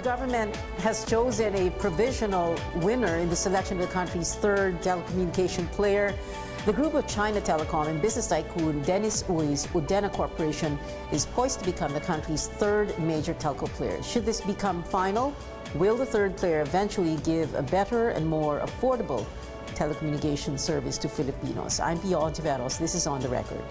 government has chosen a provisional winner in the selection of the country's third telecommunication player. The group of China Telecom and business tycoon Dennis Ui's Udena Corporation is poised to become the country's third major telco player. Should this become final, will the third player eventually give a better and more affordable telecommunication service to Filipinos? I'm Pia Hontiveros. This is On the Record.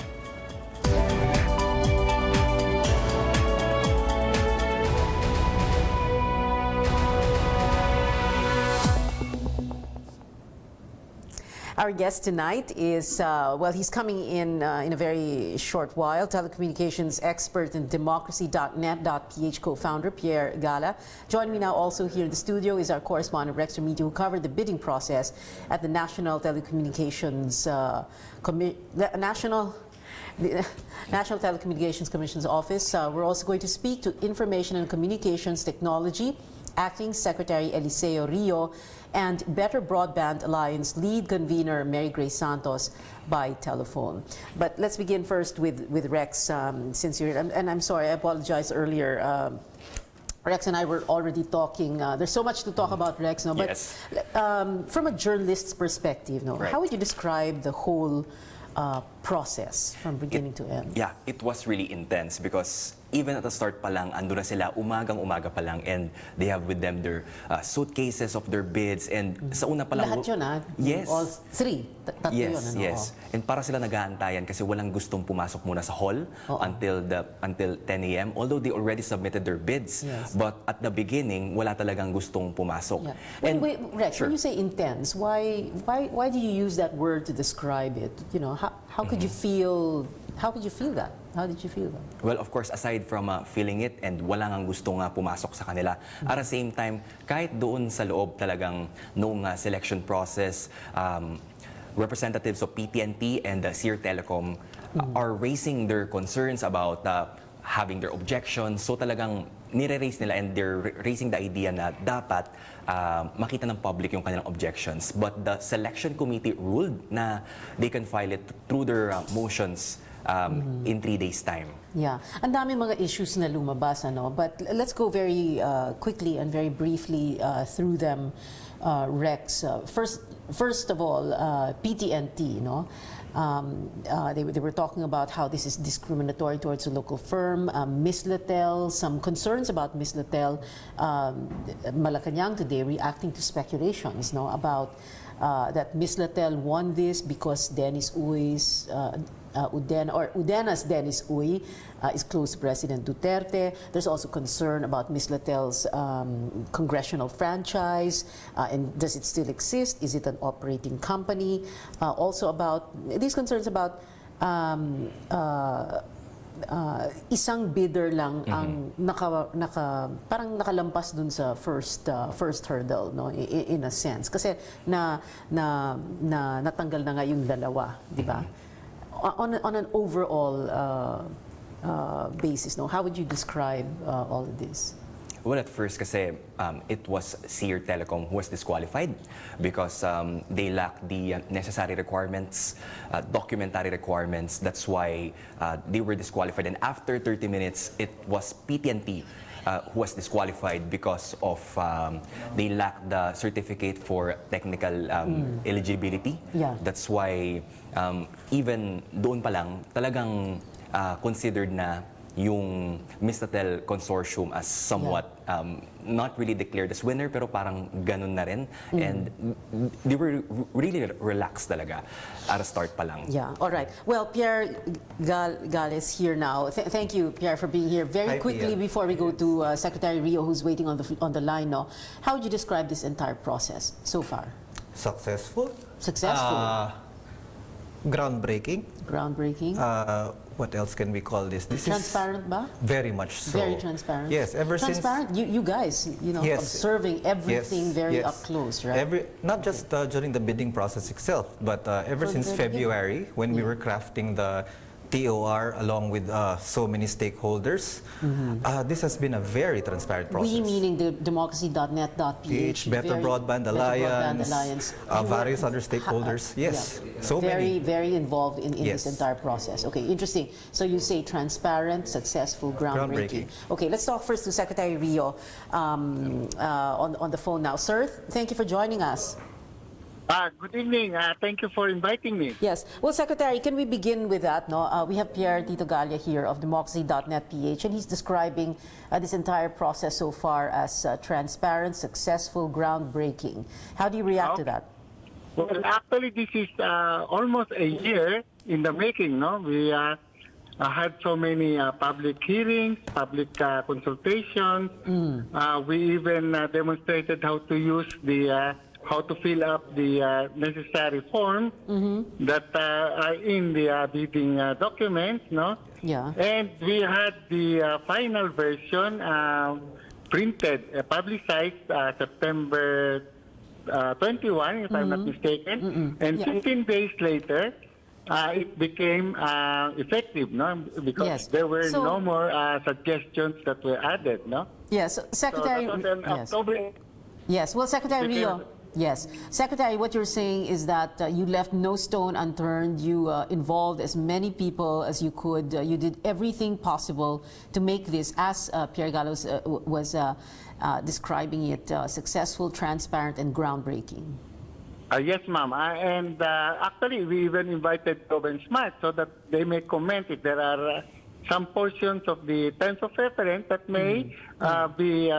Our guest tonight is, well, he's coming in a very short while, telecommunications expert and democracy.net.ph co-founder Pierre Gala. Joining me now also here in the studio is our correspondent Rex Remigio, who covered the bidding process at the National Telecommunications National Telecommunications Commission's office. We're also going to speak to Information and Communications Technology Acting Secretary Eliseo Rio and Better Broadband Alliance lead convener Mary Grace Santos by telephone. But let's begin first with Rex, since you're, and I'm sorry, I apologize earlier. Rex and I were already talking. There's so much to talk about, Rex, no? But yes. From a journalist's perspective, no, right. How would you describe the whole process from beginning to end? Yeah, it was really intense because even at the start pa lang, ando na sila umagang-umaga pa lang, and they have with them their suitcases of their bids, and sa una pa lang... Lahat yun, ha? Yes. All three? Tatlo yes, yun, ano? yes. And para sila nag-aantayan kasi walang gustong pumasok muna sa hall until 10 a.m. Although they already submitted their bids. Yes. But at the beginning, wala talagang gustong pumasok. Yeah. And wait, Rex, sure. when you say intense, why do you use that word to describe it? You know, how could you feel? How could you feel that? How did you feel that? Well, of course, aside from feeling it and wala nang gusto nga pumasok sa kanila, at the same time, kahit doon sa loob talagang noong selection process, representatives of PTNT and Sear Telecom are raising their concerns about having their objections. So talagang nire-raise nila, and they're raising the idea na dapat makita ng public yung kanilang objections. But the selection committee ruled na they can file it through their motions in 3 days' time. Yeah. Ang dami mga issues na lumabas, ano? But let's go very quickly and very briefly through them, Rex. First of all, PTNT, no? They were talking about how this is discriminatory towards a local firm. Miss Latel, some concerns about Miss Latel. Malacanang today reacting to speculations, no, about that Miss Latel won this because Dennis Ui's Udena's Dennis Uy is close to President Duterte. There's also concern about Miss Latel's congressional franchise, and does it still exist? Is it an operating company? Also about these concerns about isang bidder lang ang parang nakalampas dun sa first hurdle, no, in a sense, kasi natanggal na nga yung dalawa, di ba? On an overall basis, no, how would you describe all of this? Well, at first kasi it was Sear Telecom who was disqualified because they lacked the necessary requirements, documentary requirements. That's why they were disqualified. And after 30 minutes, it was PTNT who was disqualified because of they lacked the certificate for technical eligibility. Yeah. That's why even doon pa lang talagang considered na yung Miss Latel consortium as somewhat not really declared as winner, pero parang ganun na rin. And they were really relaxed talaga at the start pa lang. Yeah, all right. Well, Pierre Gal is here now. Thank you, Pierre, for being here. Very quickly, before we go to Secretary Rio, who's waiting on the line now, how would you describe this entire process so far? Successful. Successful. Groundbreaking. Groundbreaking. What else can we call this? This transparent is ba? Very much so. Very transparent. Yes, ever transparent. since you guys, you know, yes, observing everything very yes. up close, right? Not just during the bidding process itself, but ever since February, when we were crafting the TOR along with so many stakeholders. This has been a very transparent process. We meaning the democracy.net.ph, Better Broadband Alliance, various other stakeholders. Yes, so very, many. very involved in Yes. this entire process. Okay, interesting. So you say transparent, successful, groundbreaking. Okay, let's talk first to Secretary Rio on the phone now. Sir, thank you for joining us. Good evening. Thank you for inviting me. Yes. Well, Secretary, can we begin with that? No, we have Pierre Tito Galia here of democracy.net.ph, and he's describing this entire process so far as transparent, successful, groundbreaking. How do you react to that? Well, actually, this is almost a year in the making. No, we had so many public hearings, public consultations. We even demonstrated how to use the how to fill up the necessary forms that are in the bidding documents, no? Yeah. And we had the final version printed, publicized September 21, if I'm not mistaken. And 15 days later, it became effective, no? Because there were no more suggestions that were added, no? Yes, Secretary. So that was in October. Yes. Well, Secretary Rio. Yes. Secretary, what you're saying is that you left no stone unturned. You involved as many people as you could. You did everything possible to make this, as Pierre Gallos was describing it, successful, transparent, and groundbreaking. Yes, ma'am. And actually, we even invited Globe and Smart so that they may comment if there are some portions of the terms of reference that may be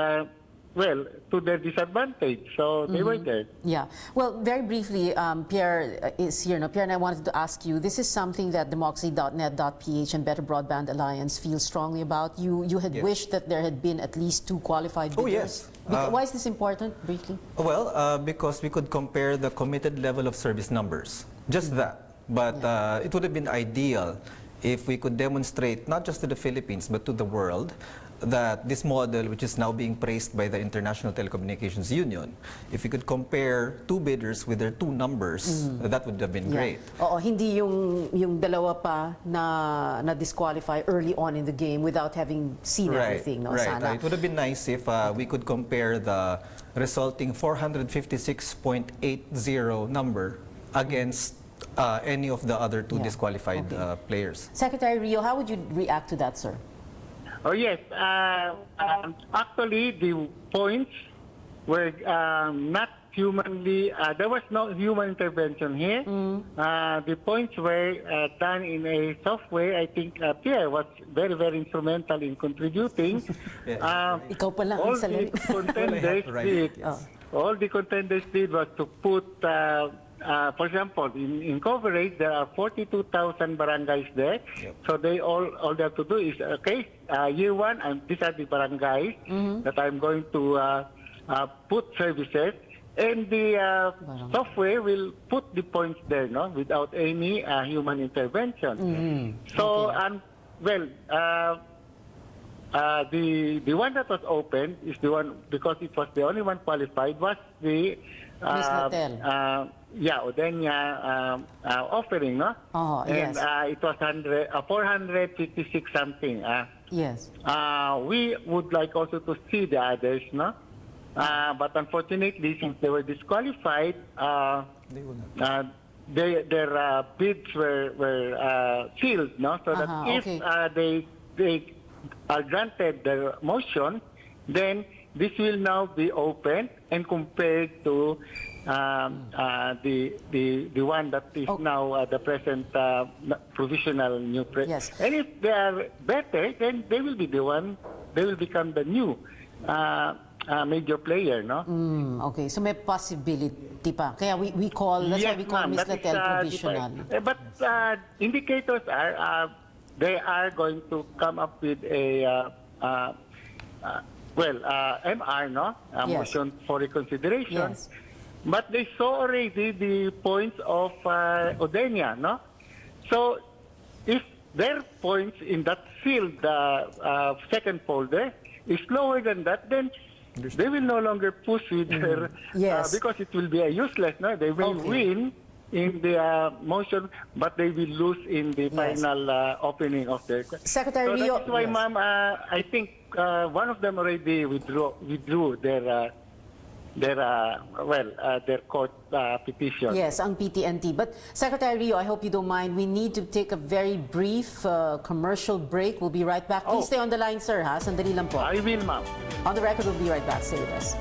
well, to their disadvantage. So they were there. Yeah. Well, very briefly, Pierre is here. No, Pierre, and I wanted to ask you, this is something that democracy.net.ph and Better Broadband Alliance feel strongly about. You had wished that there had been at least 2 qualified bidders. Oh, yes. Why is this important, briefly? Well, because we could compare the committed level of service numbers. Just that. But it would have been ideal if we could demonstrate, not just to the Philippines, but to the world, that this model, which is now being praised by the International Telecommunications Union, if we could compare 2 bidders with their 2 numbers, that would have been great. Oo, hindi yung dalawa pa na disqualify early on in the game without having seen everything. No, right. sana. It would have been nice if we could compare the resulting 456.80 number against any of the other 2 disqualified players. Secretary Rio, how would you react to that, sir? Oh, yes. Actually, the points were not humanly, there was no human intervention here. The points were done in a software. I think Pierre was very, very instrumental in contributing. Ikaw pala ang All the salamin. contenders did, all the contenders did was to put, for example, in coverage, there are 42,000 barangays there. So they all they have to do is, okay, year 1, these are the barangays that I'm going to put services. And the software will put the points there, no, without any human intervention. So, well, the one that was opened is the one, because it was the only one qualified, was the Odenya offering, no? Oh, and yes. it was 456 something. Yes. We would like also to see the others, no? But unfortunately, since they were disqualified, their bids were sealed, no? So that if they are granted their motion, then this will now be open and compared to the one that is now the present provisional new president. Yes. And if they are better, then they will be the one. They will become the new major player, no? Okay, so may possibility pa. Kaya we call, that's why we call Ms. Latel provisional. But indicators are they are going to come up with a MR, no? Motion for reconsideration. Yes. But they saw already the points of Odenya, no? So if their points in that field, second folder, is lower than that, then they will no longer push with their, because it will be a useless, no? They will win in the motion, but they will lose in the final opening of the. Secretary So Rio. that is why, Yes. ma'am, I think one of them already withdrew their court petition. Yes, ang PTNT. But Secretary Rio, I hope you don't mind. We need to take a very brief commercial break. We'll be right back. Please stay on the line, sir. Ha? Sandali lang po. I will, ma'am. On the record, we'll be right back. Stay with us.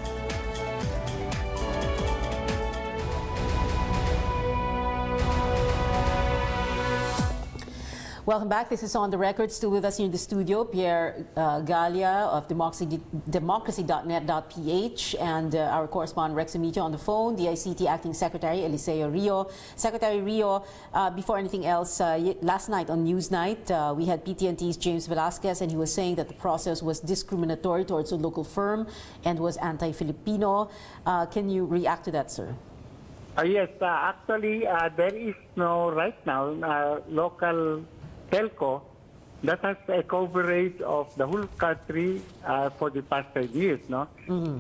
Welcome back. This is On the Record. Still with us here in the studio, Pierre Galia of democracy.net.ph and our correspondent Rex Amicio on the phone, DICT Acting Secretary Eliseo Rio. Secretary Rio, before anything else, last night on Newsnight, we had PTNT's James Velasquez, and he was saying that the process was discriminatory towards a local firm and was anti-Filipino. Can you react to that, sir? Yes, actually, there is no, right now, local telco that has a coverage of the whole country for the past 5 years, no?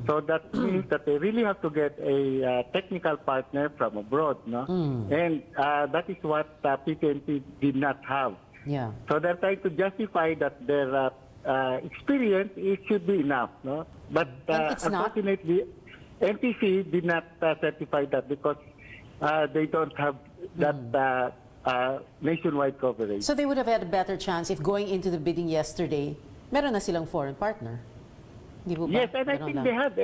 So that means that they really have to get a technical partner from abroad, no? And that is what PTNT did not have. Yeah. So they're trying to justify that their experience, it should be enough, no? But And it's not. unfortunately, NTC did not certify that because they don't have that nationwide coverage. So they would have had a better chance if going into the bidding yesterday, meron na silang foreign partner. Di po ba? Yes, and I Meron think na. they had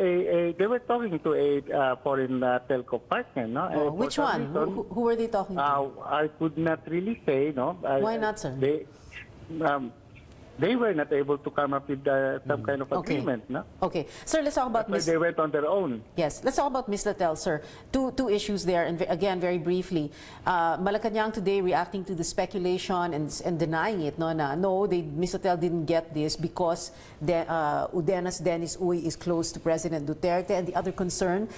they were talking to a foreign telco partner, no? Oh, For which some one? reason, Who were they talking to? I could not really say, no. Why not, sir? They were not able to come up with some kind of Okay. agreement, no. Okay. Sir, let's talk about But they went on their own. Yes, let's talk about Ms. Latel, sir. Two issues there, and again, very briefly. Malacanang today reacting to the speculation and denying it, no, Ms. Latel didn't get this because Udena's Dennis Uy is close to President Duterte. And the other concern,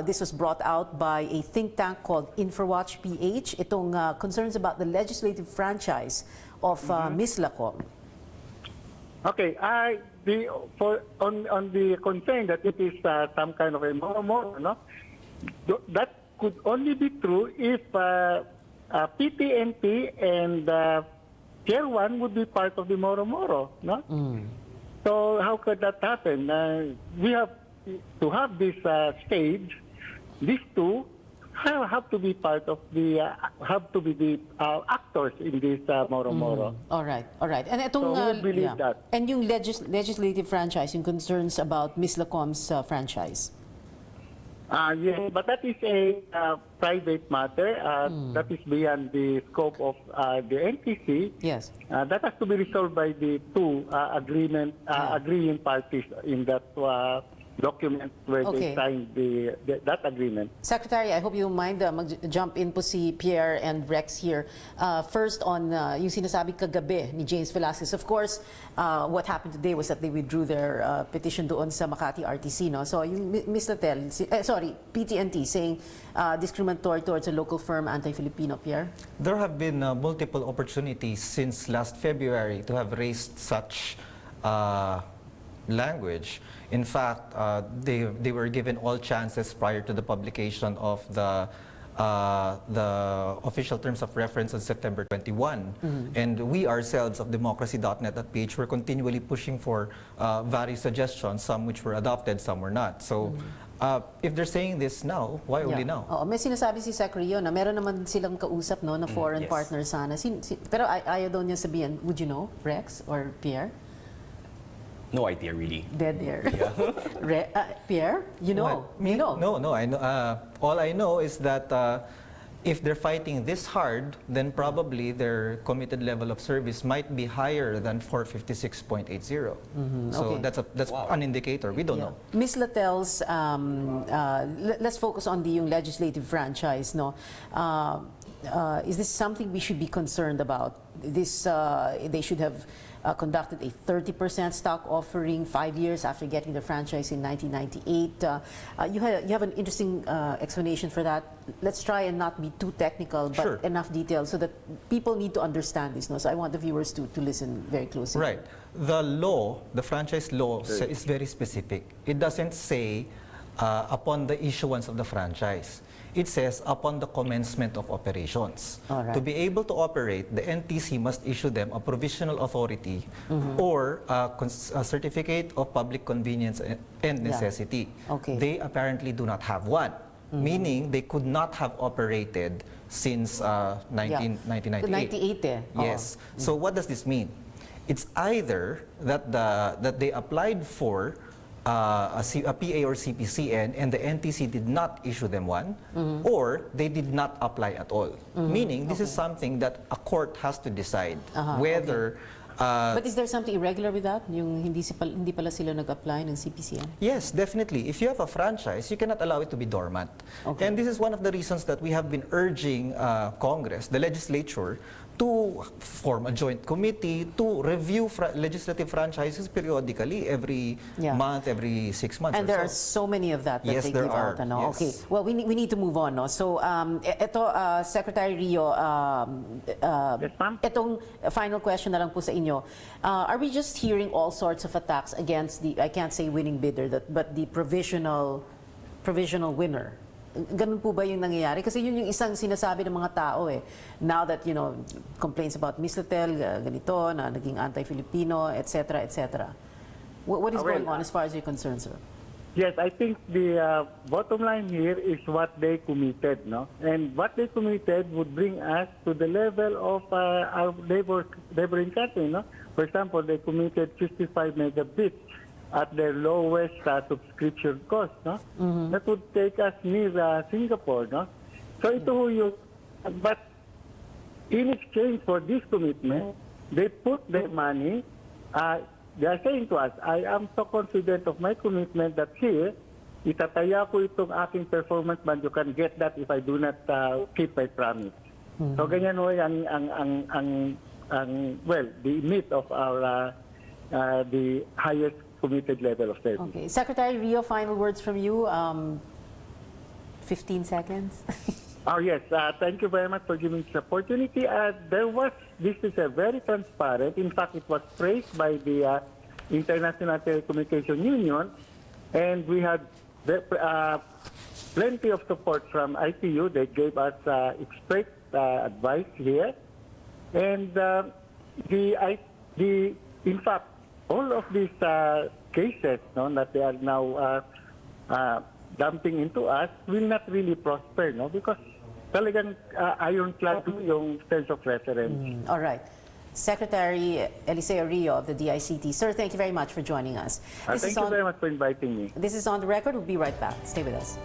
this was brought out by a think tank called InfraWatch PH. Itong concerns about the legislative franchise of Ms. Lacom. Okay, on the concern that it is some kind of a moro, no, that could only be true if PTNT and Tier 1 would be part of the moro, no. So how could that happen? We have to have this stage. These two have to be part of the the actors in this moro. All right. And itong, So we believe that. And yung legislative franchise, yung concerns about Ms. Lacom's franchise. Yes, but that is a private matter. That is beyond the scope of the NTC. Yes. That has to be resolved by the two agreeing parties in that document where Okay. they signed that agreement. Secretary, I hope you don't mind mag-jump in po si Pierre and Rex here. First on yung sinasabi kagabi ni James Velasquez. Of course, what happened today was that they withdrew their petition doon sa Makati RTC. No? So yung Ms. Latel, PTNT saying discriminatory towards a local firm, anti-Filipino, Pierre? There have been multiple opportunities since last February to have raised such language. In fact, they were given all chances prior to the publication of the official terms of reference on September 21. And we ourselves of democracy.net.ph were continually pushing for various suggestions, some which were adopted, some were not. So if they're saying this now, why only now? Oo, may sinasabi si Sec Rio na meron naman silang kausap no, na foreign yes. partner sana. Pero ayaw daw niya sabihin, would you know, Rex or Pierre? No idea, really. Dead air. Pierre, you know. What? Me? You know. No, I know. All I know is that if they're fighting this hard, then probably their committed level of service might be higher than 456.80. So okay. that's an indicator. We don't know. Ms. Latel's, let's focus on the yung legislative franchise. No, is this something we should be concerned about? This they should have conducted a 30% stock offering 5 years after getting the franchise in 1998. You have an interesting explanation for that. Let's try and not be too technical, but Sure. enough detail so that people need to understand this. No? So I want the viewers to listen very closely. Right. The law, the franchise law, is very specific. It doesn't say upon the issuance of the franchise. it says upon the commencement of operations. All right. To be able to operate, the NTC must issue them a provisional authority or a certificate of public convenience and necessity. Okay. They apparently do not have one, meaning they could not have operated since 1998. 98 eh. Oo. Yes. So what does this mean? It's either that they applied for a PA or CPCN and the NTC did not issue them one, or they did not apply at all. Meaning, this is something that a court has to decide whether. But is there something irregular with that? Yung hindi pala sila nag-apply ng CPCN? Yes, definitely. If you have a franchise, you cannot allow it to be dormant. Okay. And this is one of the reasons that we have been urging Congress, the legislature, to form a joint committee to review legislative franchises periodically, every month, every 6 months. And or there are so. so many of that Yes, they there give are. out. Ano? Yes. Okay. Well, we need to move on. No? So, ito, Secretary Rio, Yes, ma'am. itong final question na lang po sa inyo. Are we just hearing all sorts of attacks against the, I can't say winning bidder, but the provisional winner? Ganun po ba yung nangyayari? Kasi yun yung isang sinasabi ng mga tao eh. Now that, complaints about Misletel, ganito, na naging anti-Filipino, etc., etc. What is going on as far as you're concerned, sir? Yes, I think the bottom line here is what they committed, no? And what they committed would bring us to the level of our neighboring country, no? For example, they committed 55 megabits at their lowest subscription cost, no? That would take us near Singapore, no? So ito ho yung, but in exchange for this commitment, they put their money, they are saying to us, I am so confident of my commitment that here, itataya ko itong aking performance band, you can get that if I do not keep my promise. So ganyan ho well, the myth of our, the highest committed level of service. Okay. Secretary Rio, final words from you. 15 seconds. Oh, yes. Thank you very much for giving this opportunity. This is a very transparent. In fact, it was praised by the International Telecommunication Union, and we had plenty of support from ITU. They gave us expert advice here. And in fact, all of these cases that they are now dumping into us will not really prosper, no? Because talagang ironclad yung sense of reference. All right. Secretary Eliseo Rio of the DICT. Sir, thank you very much for joining us. Thank you very much for inviting me. This is On the Record. We'll be right back. Stay with us.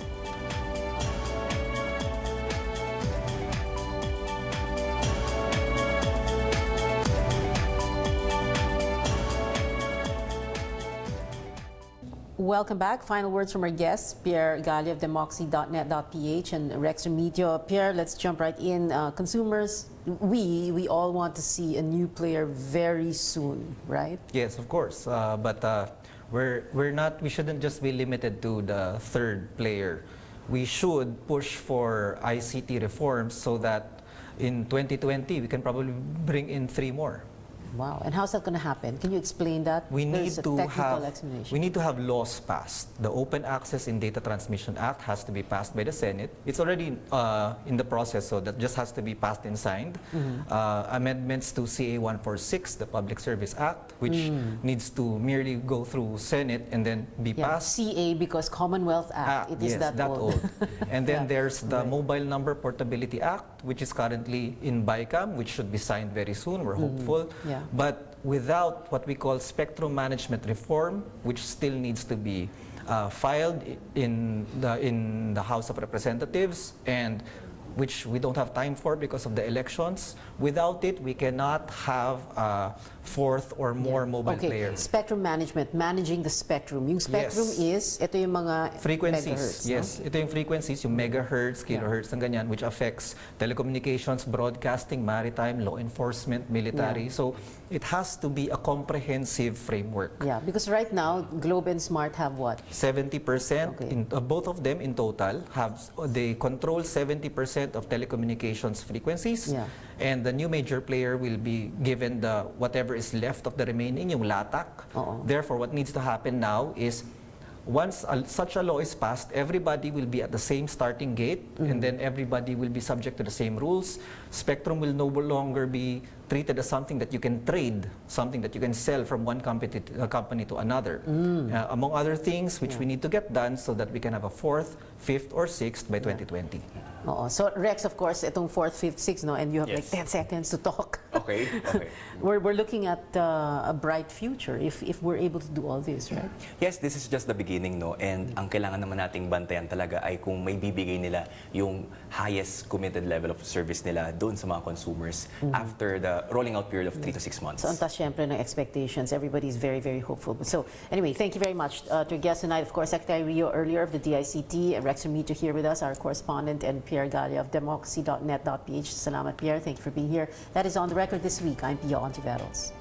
Welcome back. Final words from our guests, Pierre Galli of Demoxy.net.ph and Rex Remigio. Pierre, let's jump right in. Consumers, we all want to see a new player very soon, right? Yes, of course. But we shouldn't just be limited to the third player. We should push for ICT reforms so that in 2020 we can probably bring in 3 more. Wow. And how's that going to happen? Can you explain that? We There's need a to technical explanation. we need to have laws passed. The Open Access in Data Transmission Act has to be passed by the Senate. It's already in the process, so that just has to be passed and signed. Amendments to CA 146, the Public Service Act, which needs to merely go through Senate and then be passed. CA because Commonwealth Act. It is yes, that old. And then there's the Mobile Number Portability Act, which is currently in BICAM, which should be signed very soon. We're hopeful. Yeah. But without what we call spectrum management reform, which still needs to be filed in the House of Representatives, and which we don't have time for because of the elections. Without it, we cannot have 4th or more mobile players. Spectrum management, managing the spectrum. Yung spectrum is, ito yung mga frequencies. megahertz, Yes, ito yung frequencies, yung megahertz, kilohertz, ng ganyan, which affects telecommunications, broadcasting, maritime, law enforcement, military. So it has to be a comprehensive framework. Yeah, because right now, Globe and Smart have what? 70%, in both of them in total, they control 70% of telecommunications frequencies. Yeah. And the new major player will be given whatever is left of the remaining, yung LATAC. Therefore, what needs to happen now is once such a law is passed, everybody will be at the same starting gate, and then everybody will be subject to the same rules. Spectrum will no longer be treated as something that you can trade, something that you can sell from one company to another. Among other things, which we need to get done so that we can have a 4th, 5th, or 6th by 2020. Oo. So Rex, of course, itong 4th, 5th, 6th, no, and you have like Yes. 10 seconds to talk. Okay, okay. We're looking at a bright future if we're able to do all this, right? Yes, this is just the beginning, no? And ang kailangan naman nating bantayan talaga ay kung may bibigay nila yung highest committed level of service nila doon sa mga consumers after the rolling out period of 3 to 6 months. So, ang taas syempre ng expectations. Everybody's very, very hopeful. So, anyway, thank you very much to our guest tonight. Of course, Secretary Rio earlier of the DICT, Rex Remito here with us, our correspondent, and Pierre Galia of democracy.net.ph. Salamat, Pierre. Thank you for being here. That is On the Record this week. I'm Pia Hontiveros.